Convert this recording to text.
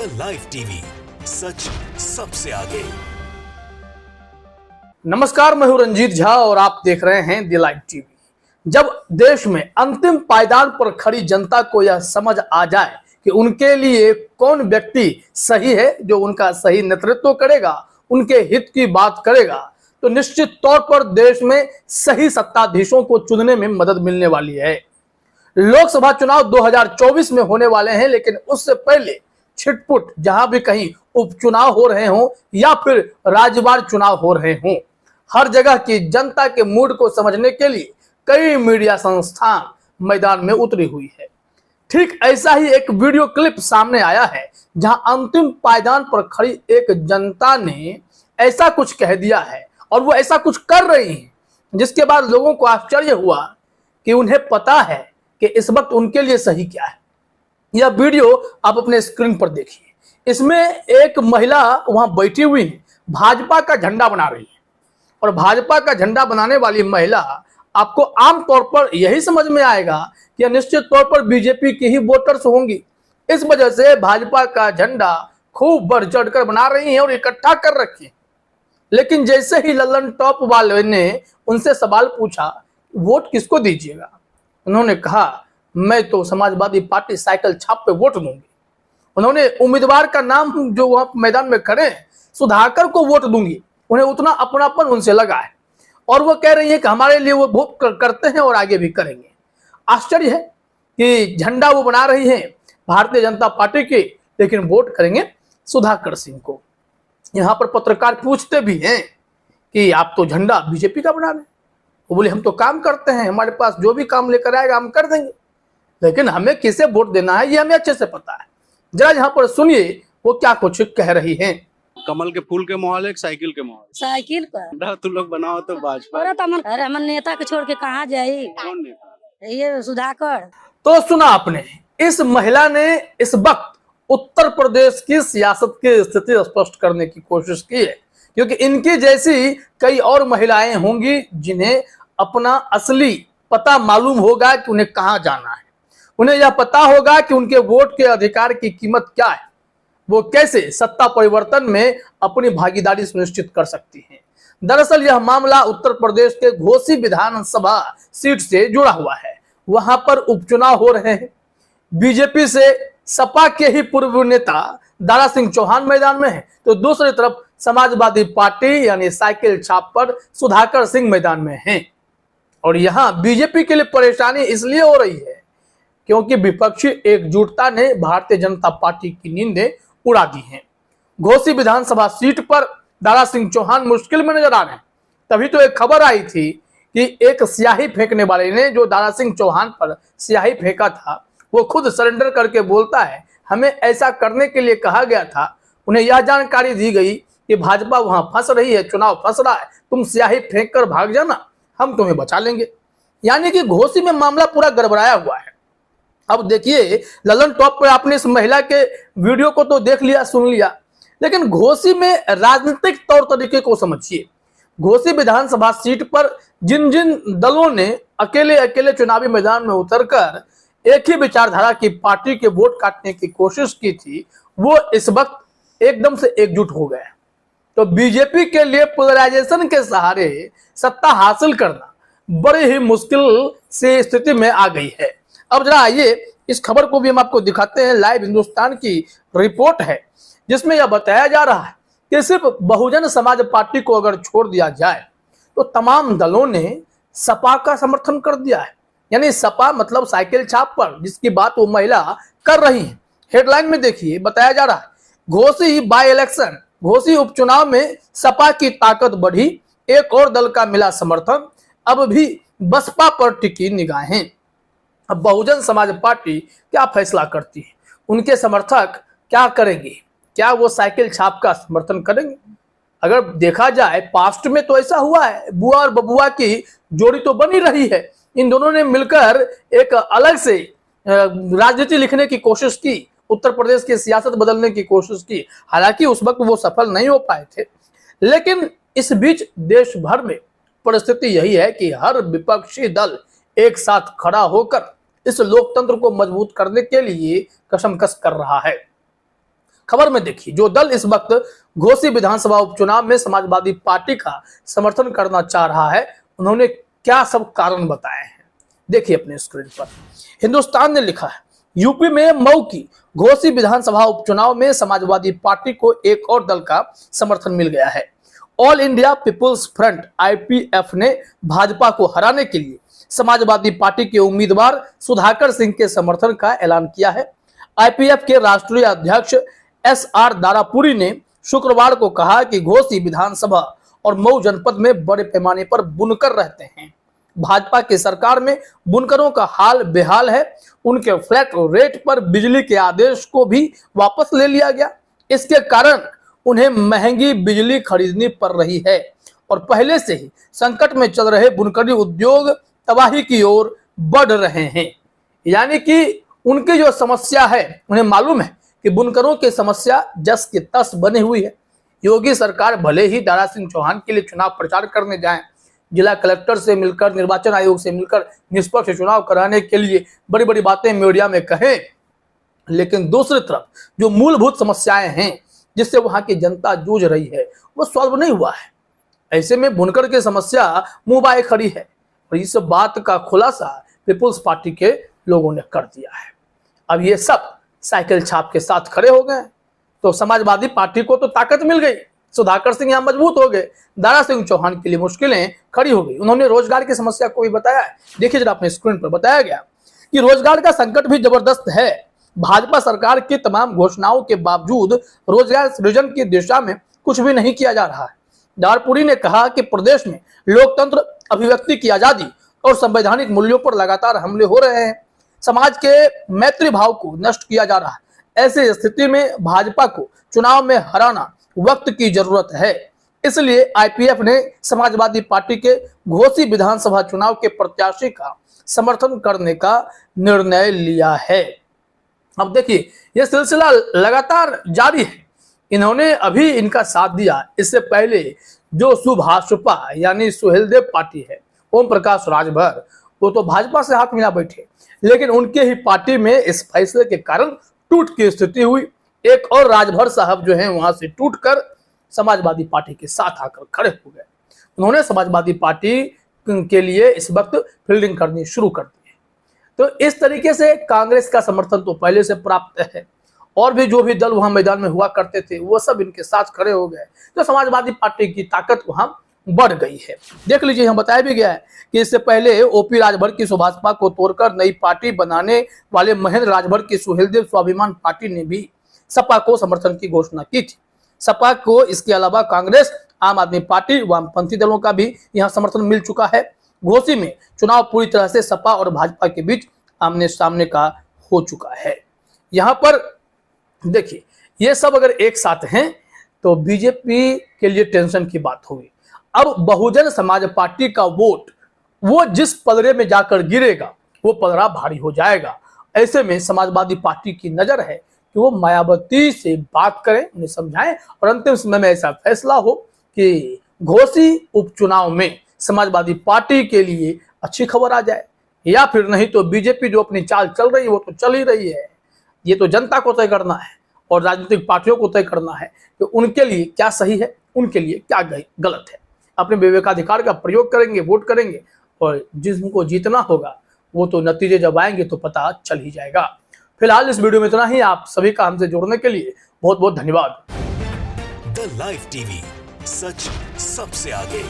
The live TV, सच सबसे आगे। नमस्कार, मैं हूं रंजीत झा और आप देख रहे हैं द लाइव टीवी। जब देश में अंतिम पायदान पर खड़ी जनता को यह समझ आ जाए कि उनके लिए कौन व्यक्ति सही है, जो उनका सही नेतृत्व करेगा, उनके हित की बात करेगा, तो निश्चित तौर पर देश में सही सत्ताधीशों को चुनने में मदद मिलने वाली है। लोकसभा चुनाव 2024 में होने वाले हैं, लेकिन उससे पहले छिटपुट जहां भी कहीं उपचुनाव हो रहे हों या फिर राज्यवार चुनाव हो रहे हों, हर जगह की जनता के मूड को समझने के लिए कई मीडिया संस्थान मैदान में उतरी हुई है। ठीक ऐसा ही एक वीडियो क्लिप सामने आया है, जहां अंतिम पायदान पर खड़ी एक जनता ने ऐसा कुछ कह दिया है और वो ऐसा कुछ कर रही है, जिसके बाद लोगों को आश्चर्य हुआ कि उन्हें पता है कि इस वक्त उनके लिए सही क्या है। यह वीडियो आप अपने स्क्रीन पर देखिए। इसमें एक महिला वहां बैठी हुई है, भाजपा का झंडा बना रही है और भाजपा का झंडा बनाने वाली महिला आपको आमतौर पर यही समझ में आएगा कि निश्चित तौर पर बीजेपी की ही वोटर्स होंगी। इस वजह से भाजपा का झंडा खूब बढ़ चढ़कर बना रही है और इकट्ठा कर रखी है। लेकिन जैसे ही लल्लन टॉप वाले ने उनसे सवाल पूछा, वोट किसको दीजिएगा, उन्होंने कहा, मैं तो समाजवादी पार्टी साइकिल छाप पे वोट दूंगी। उन्होंने उम्मीदवार का नाम जो वहां मैदान में खड़े हैं, सुधाकर को वोट दूंगी। उन्हें उतना अपनापन उनसे लगा है और वो कह रही है कि हमारे लिए वो वोट करते हैं और आगे भी करेंगे। आश्चर्य है कि झंडा वो बना रही है भारतीय जनता पार्टी के, लेकिन वोट करेंगे सुधाकर सिंह को। यहाँ पर पत्रकार पूछते भी हैं कि आप तो झंडा बीजेपी का बना रहे हैं। वो बोले, हम तो काम करते हैं, हमारे पास जो भी काम लेकर आएगा हम कर देंगे, लेकिन हमें किसे वोट देना है ये हमें अच्छे से पता है। जरा यहाँ पर सुनिए वो क्या कुछ कह रही हैं। कमल के फूल के मोहल, एक साइकिल के मोहल। साइकिल पर तुम लोग बनाओ तो भाजपा। अरे हमन नेता के छोड़ के कहाँ जाई? कौन नेता? ये सुधाकर। तो सुना आपने, इस महिला ने इस वक्त उत्तर प्रदेश की सियासत की स्थिति स्पष्ट करने की कोशिश की है, क्योंकि इनकी जैसी कई और महिलाएं होंगी जिन्हें अपना असली पता मालूम होगा कि उन्हें कहां जाना है। उन्हें यह पता होगा कि उनके वोट के अधिकार की कीमत क्या है, वो कैसे सत्ता परिवर्तन में अपनी भागीदारी सुनिश्चित कर सकती हैं। दरअसल यह मामला उत्तर प्रदेश के घोसी विधानसभा सीट से जुड़ा हुआ है। वहां पर उपचुनाव हो रहे हैं। बीजेपी से सपा के ही पूर्व नेता दारा सिंह चौहान मैदान में है, तो दूसरी तरफ समाजवादी पार्टी यानी साइकिल छाप पर सुधाकर सिंह मैदान में हैं। और यहां बीजेपी के लिए परेशानी इसलिए हो रही है क्योंकि विपक्षी एकजुटता ने भारतीय जनता पार्टी की नींदें उड़ा दी हैं। घोसी विधानसभा सीट पर दारा सिंह चौहान मुश्किल में नजर आ रहे हैं। तभी तो एक खबर आई थी कि एक स्याही फेंकने वाले ने जो दारा सिंह चौहान पर स्याही फेंका था, वो खुद सरेंडर करके बोलता है, हमें ऐसा करने के लिए कहा गया था। उन्हें यह जानकारी दी गई कि भाजपा वहां फंस रही है, चुनाव फंस रहा है, तुम स्याही फेंक कर भाग जाना, हम तुम्हें बचा लेंगे। यानी कि घोसी में मामला पूरा गड़बड़ाया हुआ है। अब देखिए, ललन टॉप पर आपने इस महिला के वीडियो को तो देख लिया, सुन लिया, लेकिन घोसी में राजनीतिक तौर तरीके को समझिए। घोसी विधानसभा सीट पर जिन जिन दलों ने अकेले अकेले चुनावी मैदान में उतरकर एक ही विचारधारा की पार्टी के वोट काटने की कोशिश की थी, वो इस वक्त एकदम से एकजुट हो गए। तो बीजेपी के लिए पोलराइजेशन के सहारे सत्ता हासिल करना बड़ी ही मुश्किल से स्थिति में आ गई है। अब जरा आइए इस खबर को भी हम आपको दिखाते हैं। लाइव हिंदुस्तान की रिपोर्ट है जिसमें यह बताया जा रहा है कि सिर्फ बहुजन समाज पार्टी को अगर छोड़ दिया जाए तो तमाम दलों ने सपा का समर्थन कर दिया है। यानी सपा मतलब साइकिल छाप पर, जिसकी बात वो महिला कर रही है। हेडलाइन में देखिए, बताया जा रहा है, घोसी बाई इलेक्शन, घोसी उपचुनाव में सपा की ताकत बढ़ी, एक और दल का मिला समर्थन, अब भी बसपा पर टिकी निगाहें। अब बहुजन समाज पार्टी क्या फैसला करती है, उनके समर्थक क्या करेंगे, क्या वो साइकिल छाप का समर्थन करेंगे? अगर देखा जाए पास्ट में तो ऐसा हुआ है, बुआ और बबुआ की जोड़ी तो बनी रही है। इन दोनों ने मिलकर एक अलग से राजनीति लिखने की कोशिश की, उत्तर प्रदेश की सियासत बदलने की कोशिश की। हालांकि उस वक्त वो सफल नहीं हो पाए थे, लेकिन इस बीच देश भर में परिस्थिति यही है कि हर विपक्षी दल एक साथ खड़ा होकर इस लोकतंत्र को मजबूत करने के लिए कसमकस कर रहा है। खबर में देखिए, जो दल इस वक्त घोसी विधानसभा उपचुनाव में समाजवादी पार्टी का समर्थन करना चाह रहा है, उन्होंने क्या सब कारण बताए हैं, देखिए अपने स्क्रीन पर। हिंदुस्तान ने लिखा है, यूपी में मऊ की घोसी विधानसभा उपचुनाव में समाजवादी पार्टी को एक और दल का समर्थन मिल गया है। ऑल इंडिया पीपुल्स फ्रंट IPF ने भाजपा को हराने के लिए समाजवादी पार्टी के उम्मीदवार सुधाकर सिंह के समर्थन का ऐलान किया है। IPF के राष्ट्रीय अध्यक्ष SR दारापुरी ने शुक्रवार को कहा कि घोसी विधानसभा और मऊ जनपद में बड़े पैमाने पर बुनकर रहते हैं। भाजपा की सरकार में बुनकरों का हाल बेहाल है। उनके फ्लैट रेट पर बिजली के आदेश को भी वापस ले लिया गया। इसके कारण उन्हें महंगी बिजली खरीदनी पड़ रही है और पहले से ही संकट में चल रहे बुनकरी उद्योग तबाही की ओर बढ़ रहे हैं। यानी कि उनकी जो समस्या है, उन्हें मालूम है कि बुनकरों की समस्या जस की तस बनी हुई है। योगी सरकार भले ही दारा सिंह चौहान के लिए चुनाव प्रचार करने जाए, जिला कलेक्टर से मिलकर, निर्वाचन आयोग से मिलकर निष्पक्ष चुनाव कराने के लिए बड़ी बड़ी बातें मीडिया में कहें, लेकिन दूसरी तरफ जो मूलभूत समस्याएं हैं जिससे वहां की जनता जूझ रही है, वो सॉल्व नहीं हुआ है। ऐसे में बुनकर की समस्या मुंह बाए खड़ी है और इस बात का खुलासा पीपुल्स पार्टी के लोगों ने कर दिया है। अब ये सब साइकिल छाप के साथ खड़े हो गए, तो समाजवादी पार्टी को तो ताकत मिल गई, सुधाकर सिंह यहां मजबूत हो गए, दारा सिंह चौहान के लिए मुश्किलें खड़ी हो गई। उन्होंने रोजगार की समस्या को भी बताया है। देखिए जरा अपने स्क्रीन पर बताया गया कि रोजगार का संकट भी जबरदस्त है। भाजपा सरकार की तमाम घोषणाओं के बावजूद रोजगार सृजन की दिशा में कुछ भी नहीं किया जा रहा है। दारपुरी ने कहा कि प्रदेश में लोकतंत्र, अभिव्यक्ति की आजादी और संवैधानिक मूल्यों पर लगातार हमले हो रहे हैं। समाज के मैत्री भाव को नष्ट किया जा रहा है। ऐसी स्थिति में भाजपा को चुनाव में हराना वक्त की जरूरत है। इसलिए IPF ने समाजवादी पार्टी के घोसी विधानसभा चुनाव के प्रत्याशी का समर्थन करने का निर्णय लिया है। अब देखिए, यह सिलसिला लगातार जारी है। इन्होंने अभी इनका साथ दिया। इससे पहले जो सुभाषपा यानी सुहेलदेव पार्टी है, ओम प्रकाश राजभर, वो तो भाजपा से हाथ मिला बैठे, लेकिन उनके ही पार्टी में इस फैसले के कारण टूट की स्थिति हुई। एक और राजभर साहब जो हैं वहां से टूटकर समाजवादी पार्टी के साथ आकर खड़े हो गए। उन्होंने समाजवादी पार्टी के लिए इस वक्त फील्डिंग करनी शुरू कर दी है। तो इस तरीके से कांग्रेस का समर्थन तो पहले से प्राप्त है और भी जो भी दल वहां मैदान में हुआ करते थे वो सब इनके साथ खड़े हो गए। तो समाजवादी पार्टी की ताकत वहां बढ़ गई है। देख लीजिए, यहाँ बताया भी गया है कि इससे पहले OP राजभर की सुभाषपा को तोड़कर नई पार्टी बनाने वाले महेंद्र राजभर की सुहेलदेव स्वाभिमान पार्टी ने भी सपा को समर्थन की घोषणा की थी। सपा को इसके अलावा कांग्रेस, आम आदमी पार्टी, वामपंथी दलों का भी यहाँ समर्थन मिल चुका है। घोसी में चुनाव पूरी तरह से सपा और भाजपा के बीच आमने सामने का हो चुका है। यहाँ पर देखिए, ये सब अगर एक साथ हैं तो बीजेपी के लिए टेंशन की बात होगी। अब बहुजन समाज पार्टी का वोट वो जिस पलड़े में जाकर गिरेगा वो पलड़ा भारी हो जाएगा। ऐसे में समाजवादी पार्टी की नजर है कि वो मायावती से बात करें, उन्हें समझाएं और अंतिम समय में ऐसा फैसला हो कि घोसी उपचुनाव में समाजवादी पार्टी के लिए अच्छी खबर आ जाए, या फिर नहीं तो बीजेपी जो अपनी चाल चल रही है वो तो चल ही रही है। ये तो जनता को तय करना है और राजनीतिक पार्टियों को तय करना है कि उनके लिए क्या सही है, उनके लिए क्या गलत है। अपने विवेकाधिकार का प्रयोग करेंगे, वोट करेंगे और जिनको जीतना होगा वो तो नतीजे जब आएंगे तो पता चल ही जाएगा। फिलहाल इस वीडियो में इतना ही। आप सभी का हमसे जुड़ने के लिए बहुत बहुत धन्यवाद। द लाइव टीवी, सच सबसे आगे।